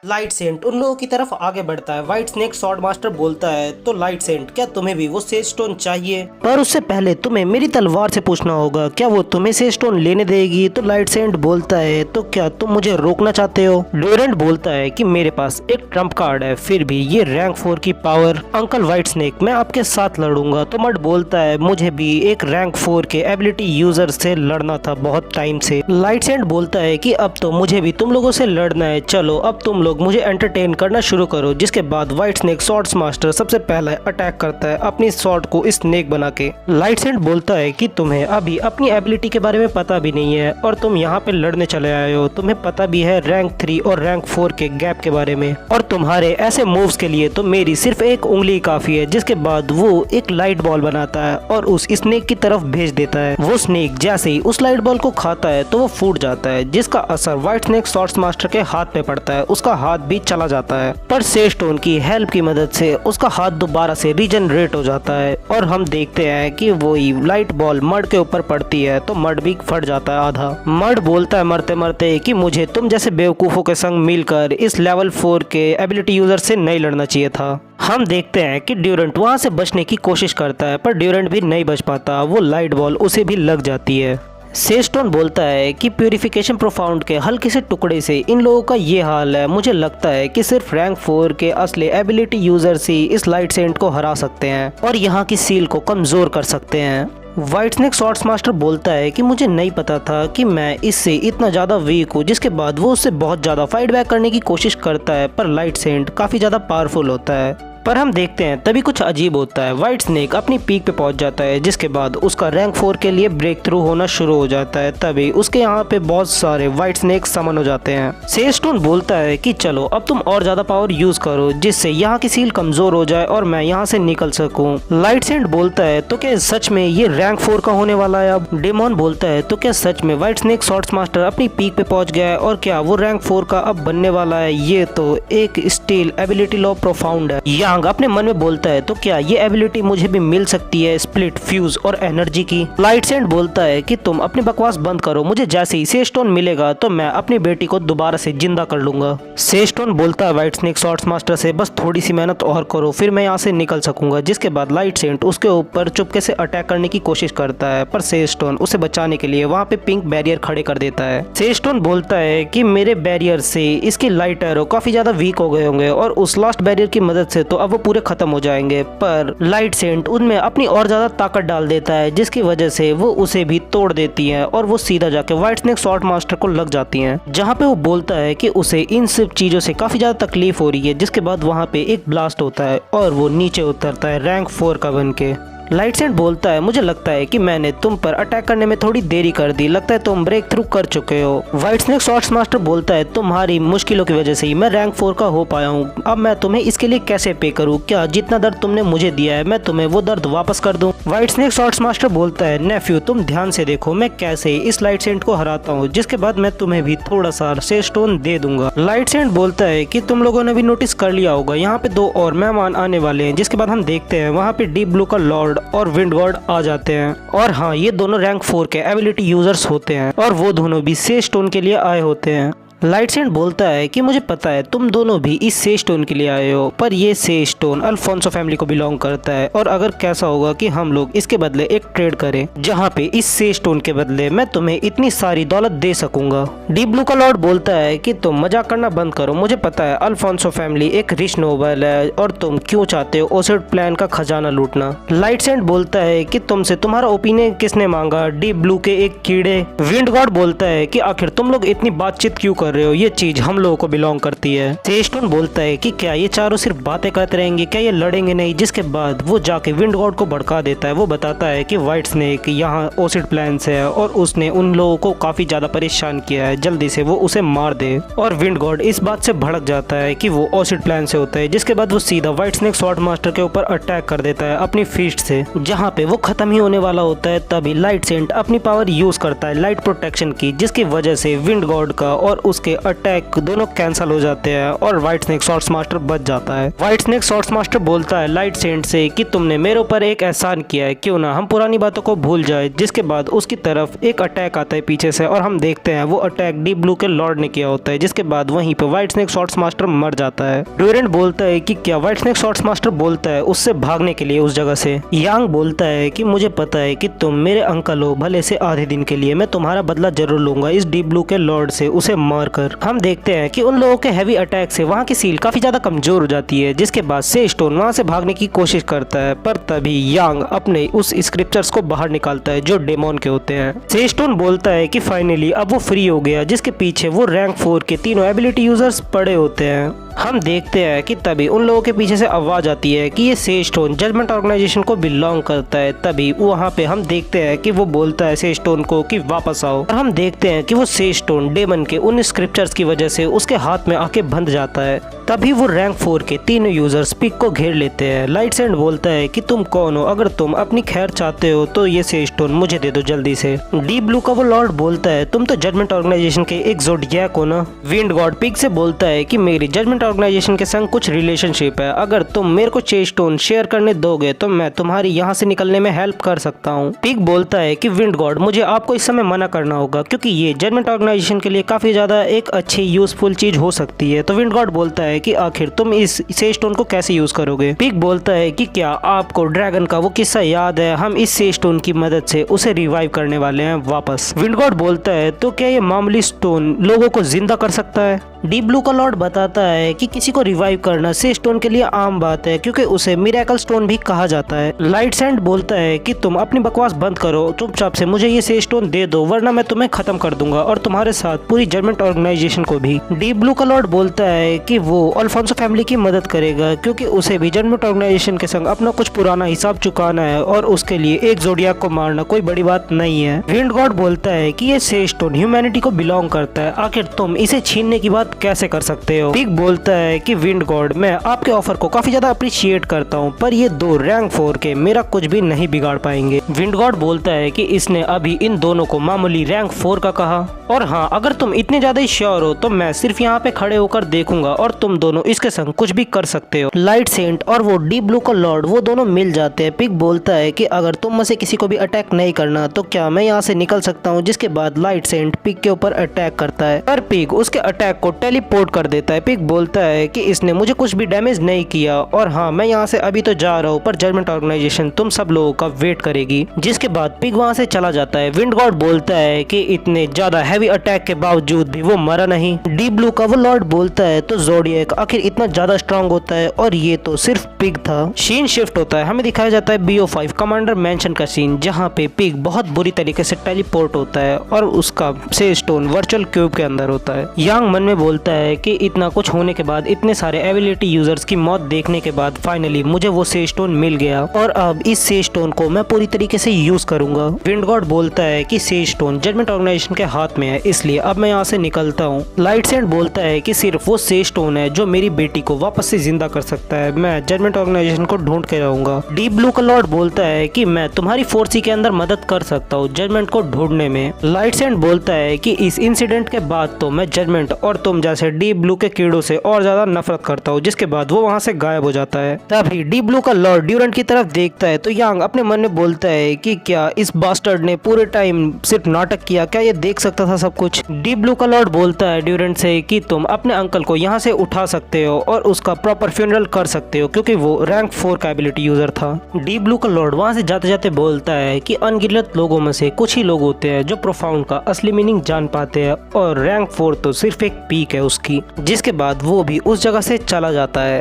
Light Saint उन लोगों की तरफ आगे बढ़ता है। व्हाइट स्नेक स्वॉर्ड मास्टर बोलता है, तो लाइट सेंट क्या तुम्हें भी वो सेज स्टोन चाहिए? पर उससे पहले तुम्हें मेरी तलवार से पूछना होगा, क्या वो तुम्हें सेज स्टोन लेने देगी? तो लाइट सेंट बोलता है, तो क्या तुम मुझे रोकना चाहते हो? ड्यूरेंट बोलता है कि मेरे पास एक ट्रम्प कार्ड है, फिर भी ये रैंक 4 की पावर। अंकल व्हाइट स्नेक मैं आपके साथ लड़ूंगा। तो मड बोलता है, मुझे भी एक रैंक 4 के एबिलिटी यूजर से लड़ना था बहुत टाइम से। लाइट सेंट बोलता है कि अब तो मुझे भी तुम लोगों से लड़ना है, चलो अब तुम लोग मुझे एंटरटेन करना शुरू करो। जिसके बाद व्हाइट स्नेक स्वॉर्ड्स मास्टर सबसे पहले अटैक करता है अपनी स्वॉर्ड को स्नेक बना के। लाइट सेंट बोलता है कि तुम्हें अभी अपनी एबिलिटी के बारे में पता भी नहीं है और तुम यहाँ पे लड़ने चले आए हो। तुम्हें पता भी है रैंक 3 और रैंक 4 के गैप के बारे में, और तुम्हारे ऐसे मूव्स के लिए तो मेरी सिर्फ एक उंगली काफी है। जिसके बाद वो एक लाइट बॉल बनाता है और उस स्नेक की तरफ भेज देता है। वो स्नेक जैसे ही उस लाइट बॉल को खाता है तो वो फूट जाता है, जिसका असर व्हाइट स्नेक स्वॉर्ड्स मास्टर के हाथ पे पड़ता है। उसका हाथ भी चला जाता है, पर सेज स्टोन की हेल्प की मदद से उसका हाथ दोबारा से रीजनरेट हो जाता है और हम देखते हैं कि वही लाइट बॉल मड के ऊपर पड़ती है तो मड भी फट जाता है आधा। मड बोलता है मरते मरते कि मुझे तुम जैसे बेवकूफों के संग मिलकर इस लेवल 4 के एबिलिटी यूजर से नहीं लड़ना चाहिए था। हम देखते हैं कि ड्यूरेंट वहां से बचने की कोशिश करता है, पर ड्यूरेंट भी नहीं बच पाता। वो लाइट बॉल उसे भी लग जाती है। सेज स्टोन बोलता है कि प्यूरिफिकेशन प्रोफाउंड के हल्के से टुकड़े से इन लोगों का ये हाल है। मुझे लगता है कि सिर्फ रैंक 4 के असली एबिलिटी यूजर्स ही इस लाइट सेंट को हरा सकते हैं और यहाँ की सील को कमजोर कर सकते हैं। व्हाइट स्नेक स्वॉर्ड्स मास्टर बोलता है कि मुझे नहीं पता था कि मैं इससे इतना ज्यादा वीक हूँ। जिसके बाद वो उससे बहुत ज्यादा फाइट बैक करने की कोशिश करता है, पर लाइट सेंट काफी ज्यादा पावरफुल होता है। पर हम देखते हैं तभी कुछ अजीब होता है। व्हाइट स्नेक अपनी पीक पे पहुंच जाता है, जिसके बाद उसका रैंक 4 के लिए ब्रेक थ्रू होना शुरू हो जाता है। तभी उसके यहाँ पे बहुत सारे व्हाइट स्नेक समन हो जाते हैं। सेज स्टोन बोलता है कि चलो अब तुम और ज्यादा पावर यूज करो, जिससे यहाँ की सील कमजोर हो जाए और मैं यहाँ से निकल सकूं। लाइट सेंट बोलता है, तो क्या सच में ये रैंक 4 का होने वाला है अब? डेमोन बोलता है, तो क्या सच में व्हाइट स्नेक स्वॉर्ड्स मास्टर अपनी पीक पे पहुंच गया है और क्या वो रैंक 4 का अब बनने वाला है? ये तो एक स्टील एबिलिटी लॉ प्रोफाउंड है। यांग अपने मन में बोलता है, तो क्या ये एबिलिटी मुझे भी मिल सकती है, स्प्लिट, फ्यूज और एनर्जी की? लाइट सेंट बोलता है कि तुम अपनी बकवास बंद करो, मुझे जैसे ही सेज स्टोन मिलेगा तो मैं अपनी बेटी को दोबारा से जिंदा कर लूंगा। सेज स्टोन बोलता है व्हाइट स्नेक स्वॉर्ड्स मास्टर से, बस थोड़ी सी मेहनत और करो, फिर मैं यहाँ से निकल सकूंगा। जिसके बाद लाइट सेंट उसके ऊपर चुपके से अटैक करने की कोशिश करता है, पर सेज स्टोन उसे बचाने के लिए वहाँ पे पिंक बैरियर खड़े कर देता है। सेज स्टोन बोलता है कि मेरे बैरियर से इसके लाइट एरो काफी ज्यादा वीक हो गए होंगे और उस लास्ट बैरियर की मदद से तो अब वो पूरे खत्म हो जाएंगे। पर लाइट सेंट उनमें अपनी और ज्यादा ताकत डाल देता है, जिसकी वजह से वो उसे भी तोड़ देती है और वो सीधा जाके व्हाइट स्नेक स्वॉर्ड मास्टर को लग जाती हैं, जहाँ पे वो बोलता है कि उसे इन सब चीजों से काफी ज्यादा तकलीफ हो रही है। जिसके बाद वहाँ पे एक ब्लास्ट होता है और वो नीचे उतरता है रैंक 4 का बन के। लाइट सेंट बोलता है, मुझे लगता है कि मैंने तुम पर अटैक करने में थोड़ी देरी कर दी, लगता है तुम ब्रेक थ्रू कर चुके हो। व्हाइट स्नेक स्वॉर्ड्स मास्टर बोलता है, तुम्हारी मुश्किलों की वजह से ही मैं रैंक 4 का हो पाया हूँ। अब मैं तुम्हें इसके लिए कैसे पे करूँ? क्या जितना दर्द तुमने मुझे दिया है मैं तुम्हें वो दर्द वापस कर दूँ? व्हाइट स्नेक स्वॉर्ड्स मास्टर बोलता है, नेफ्यू तुम ध्यान से देखो मैं कैसे इस लाइट सेंट को हराता हूँ, जिसके बाद मैं तुम्हें भी थोड़ा सा सेज स्टोन दे दूंगा। लाइट सेंट बोलता है कि तुम लोगों ने भी नोटिस कर लिया होगा, यहाँ पे 2 और मेहमान आने वाले हैं। जिसके बाद हम देखते हैं वहाँ पे डीप ब्लू का लॉर्ड और विंड गॉड आ जाते हैं, और हाँ ये दोनों रैंक 4 के एबिलिटी यूजर्स होते हैं और वो दोनों भी सेज स्टोन के लिए आए होते हैं। लाइट सेंट बोलता है कि मुझे पता है तुम दोनों भी इस सेज स्टोन के लिए आए हो, पर ये सेज स्टोन अल्फोंसो फैमिली को बिलोंग करता है और अगर कैसा होगा कि हम लोग इसके बदले एक ट्रेड करें, जहाँ पे इस सेज स्टोन के बदले मैं तुम्हें इतनी सारी दौलत दे सकूंगा। डीप ब्लू का लॉर्ड बोलता है कि तुम मजाक करना बंद करो, मुझे पता है अल्फोंसो फैमिली एक रिच नोबल है और तुम क्यों चाहते हो ओसिड प्लान का खजाना लूटना। लाइट सेंट बोलता है कि तुमसे तुम्हारा ओपिनियन किसने मांगा, डीप ब्लू के एक कीड़े। विंड गॉड बोलता है कि आखिर तुम लोग इतनी बातचीत क्यों कर रहे हो, ये चीज हम लोगों को बिलोंग करती है। सेज स्टोन बोलता है कि क्या ये चारों सिर्फ बातें करते रहेंगे, क्या ये लड़ेंगे नहीं? जिसके बाद वो जाके विंड गॉड को भड़का देता है। वो बताता है कि व्हाइट स्नेक यहाँ ओसिड प्लान से है और उसने उन लोगों को काफी ज्यादा परेशान किया है, जल्दी से वो उसे मार दे। और विंड गॉड इस बात से भड़क जाता है कि वो ओसिड प्लान से होता है। जिसके बाद वो सीधा व्हाइट स्नेक स्वॉर्ड मास्टर के ऊपर अटैक कर देता है अपनी फिस्ट से, जहाँ पे वो खत्म ही होने वाला होता है। तभी लाइट सेंट अपनी पावर यूज करता है लाइट प्रोटेक्शन की, जिसकी वजह से विंड गॉड का और उसके अटैक दोनों कैंसिल हो जाते हैं और व्हाइट स्नेक स्वॉर्ड मास्टर बच जाता है। व्हाइट स्नेक स्वॉर्ड मास्टर बोलता है लाइट सेंट से कि तुमने मेरे ऊपर एक एहसान किया है, क्यों ना हम पुरानी बातों को भूल जाए। जिसके बाद उसकी तरफ एक अटैक आता है पीछे से और हम देखते हैं वो अटैक डीप ब्लू के लॉर्ड ने किया होता है। जिसके बाद वहीं पे व्हाइट स्नेक स्वॉर्ड मास्टर मर जाता है। ड्यूरेंट बोलता है कि क्या व्हाइट स्नेक स्वॉर्ड मास्टर बोलता है उससे भागने के लिए उस जगह से। यांग बोलता है कि मुझे पता है कि तुम मेरे अंकल हो, भले से आधे दिन के लिए मैं तुम्हारा बदला जरूर लूंगा इस डीप ब्लू के लॉर्ड से उसे मारकर। हम देखते हैं कि उन लोगों के हैवी अटैक से वहाँ की सील काफी ज्यादा कमजोर हो जाती है। जिसके बाद से स्टोन वहाँ से भागने की कोशिश करता है, पर तभी यांग अपने उस स्क्रिप्चर्स को बाहर निकालता है जो डेमोन के होते हैं। से स्टोन बोलता है कि फाइनली अब वो फ्री हो गया, जिसके पीछे वो रैंक 4 के तीनों एबिलिटी यूजर्स पड़े होते हैं। हम देखते हैं कि तभी उन लोगों के पीछे से आवाज आती है कि ये से स्टोन जजमेंट ऑर्गेनाइजेशन को बिलोंग करता है। तभी वहाँ पे हम देखते हैं कि वो बोलता है से स्टोन को कि वापस आओ, और हम देखते हैं कि वो से स्टोन डेमन के उन स्क्रिप्चर्स की वजह से उसके हाथ में आके बंध जाता है। तभी वो रैंक 4 के तीनों यूजर्स पिग को घेर लेते हैं। लाइट सेंड बोलता है कि तुम कौन हो, अगर तुम अपनी खैर चाहते हो तो ये से स्टोन मुझे दे दो जल्दी से। डीप ब्लू का वो लॉर्ड बोलता है तुम तो जजमेंट ऑर्गेनाइजेशन के एक ज़ोडिएक हो ना। विंड गॉड पिग से बोलता है कि मेरी जजमेंट ऑर्गेनाइजेशन के संग कुछ रिलेशनशिप है, अगर तुम मेरे को चे स्टोन शेयर करने दोगे तो मैं तुम्हारी यहाँ से निकलने में हेल्प कर सकता हूँ। पिग बोलता है कि विंड गॉड मुझे आपको इस समय मना करना होगा क्योंकि ये जजमेंट ऑर्गेनाइजेशन के लिए काफी ज्यादा एक अच्छी यूजफुल चीज हो सकती है। तो विंड गॉड बोलता है कि आखिर तुम इस से स्टोन को कैसे यूज करोगे। पिग बोलता है कि क्या आपको ड्रैगन का वो किस्सा याद है, हम इस से स्टोन की मदद से उसे रिवाइव करने वाले हैं वापस। विंड गॉड बोलता है तो क्या ये मामूली स्टोन लोगों को जिंदा कर सकता है। डीप ब्लू का लॉर्ड बताता है कि किसी को रिवाइव करना से स्टोन के लिए आम बात है क्योंकि उसे मिरेकल स्टोन भी कहा जाता है। लाइट सैंड बोलता है कि तुम अपनी बकवास बंद करो, चुपचाप से मुझे ये से स्टोन दे दो वरना मैं तुम्हें खत्म कर दूंगा और तुम्हारे साथ पूरी जजमेंट ऑर्गेनाइजेशन को भी। डीप ब्लू का लॉर्ड बोलता है कि वो अल्फोंसो फैमिली की मदद करेगा क्योंकि उसे भी जजमेंट ऑर्गेनाइजेशन के संग अपना कुछ पुराना हिसाब चुकाना है और उसके लिए एक ज़ोडिएक को मारना कोई बड़ी बात नहीं है। विंड गॉड बोलता है कि ये से स्टोन ह्यूमैनिटी को बिलोंग करता है, आखिर तुम इसे छीनने की बात कैसे कर सकते हो। पिग बोलता है कि विंड गॉड मैं आपके ऑफर को काफी ज्यादा अप्रिशिएट करता हूँ पर ये दो रैंक 4 के मेरा कुछ भी नहीं बिगाड़ पाएंगे। विंड गॉड बोलता है कि इसने अभी इन दोनों को मामूली रैंक 4 का कहा, और हाँ अगर तुम इतने ज्यादा श्योर हो तो मैं सिर्फ यहाँ पे खड़े होकर देखूंगा और तुम दोनों इसके संग कुछ भी कर सकते हो। लाइट सेंट और वो डीप ब्लू का लॉर्ड वो दोनों मिल जाते हैं। पिग बोलता है कि अगर तुम में से किसी को भी अटैक नहीं करना तो क्या मैं यहाँ से निकल सकता हूँ। जिसके बाद लाइट सेंट पिग के ऊपर अटैक करता है पर पिग उसके अटैक को टेलीपोर्ट कर देता है। पिग बोलता है कि इसने मुझे कुछ भी डैमेज नहीं किया और हाँ मैं यहाँ से अभी तो जा रहा हूँ पर जजमेंट ऑर्गेनाइजेशन तुम सब लोगों का वेट करेगी। जिसके बाद पिग वहाँ से चला जाता है। विंड गॉड बोलता है कि इतने ज्यादा हैवी अटैक के बावजूद भी वो मरा नहीं। डीप ब्लू का वो लॉर्ड बोलता है तो ज़ोडिएक आखिर इतना ज्यादा स्ट्रांग होता है और ये तो सिर्फ पिग था। सीन शिफ्ट होता है, हमें दिखाया जाता है BO5 कमांडर मेंशन का सीन जहाँ पे पिग बहुत बुरी तरीके से टेलीपोर्ट होता है और उसका से स्टोन वर्चुअल क्यूब के अंदर होता है। यांग मन में बोलता है कि इतना कुछ होने के बाद, इतने सारे एबिलिटी यूजर्स की मौत देखने के बाद फाइनली मुझे वो से स्टोन मिल गया और अब इस से स्टोन को मैं पूरी तरीके से यूज करूंगा। विंड गॉड बोलता है कि से स्टोन जजमेंट ऑर्गेनाइजेशन के हाथ में है इसलिए अब मैं यहाँ से निकलता हूँ। लाइट सेंड बोलता है कि सिर्फ वो से स्टोन है जो मेरी बेटी को वापस से जिंदा कर सकता है, मैं जजमेंट ऑर्गेनाइजेशन को ढूंढ के रहूंगा। डीप ब्लू का लॉर्ड बोलता है कि मैं तुम्हारी फोर्सी के अंदर मदद कर सकता हूँ जजमेंट को ढूंढने में। लाइट सेंड बोलता है कि इस इंसिडेंट के बाद तो मैं जजमेंट और तुम जैसे डीप ब्लू के कीड़ों से और ज्यादा नफरत करता हूँ। जिसके बाद वो वहाँ से गायब हो जाता है। तभी डीप ब्लू का लॉर्ड ड्यूरेंट की तरफ देखता है तो यांग अपने मन में बोलता है कि क्या इस बास्टर्ड ने पूरे टाइम सिर्फ नाटक किया, क्या ये देख सकता था सब कुछ। डीप ब्लू का लॉर्ड बोलता है ड्यूरेंट से कि तुम अपने अंकल को यहाँ से उठा सकते हो और उसका प्रॉपर फ्यूनरल कर सकते हो क्योंकि वो रैंक 4 का एबिलिटी यूजर था। डीप ब्लू का लॉर्ड वहाँ से जाते जाते बोलता है कि अनगिनत लोगों में से कुछ ही लोग होते हैं जो प्रोफाउंड का असली मीनिंग जान पाते हैं और रैंक 4 तो सिर्फ एक पीक है उसकी। जिसके बाद वो भी उस जगह से चला जाता है।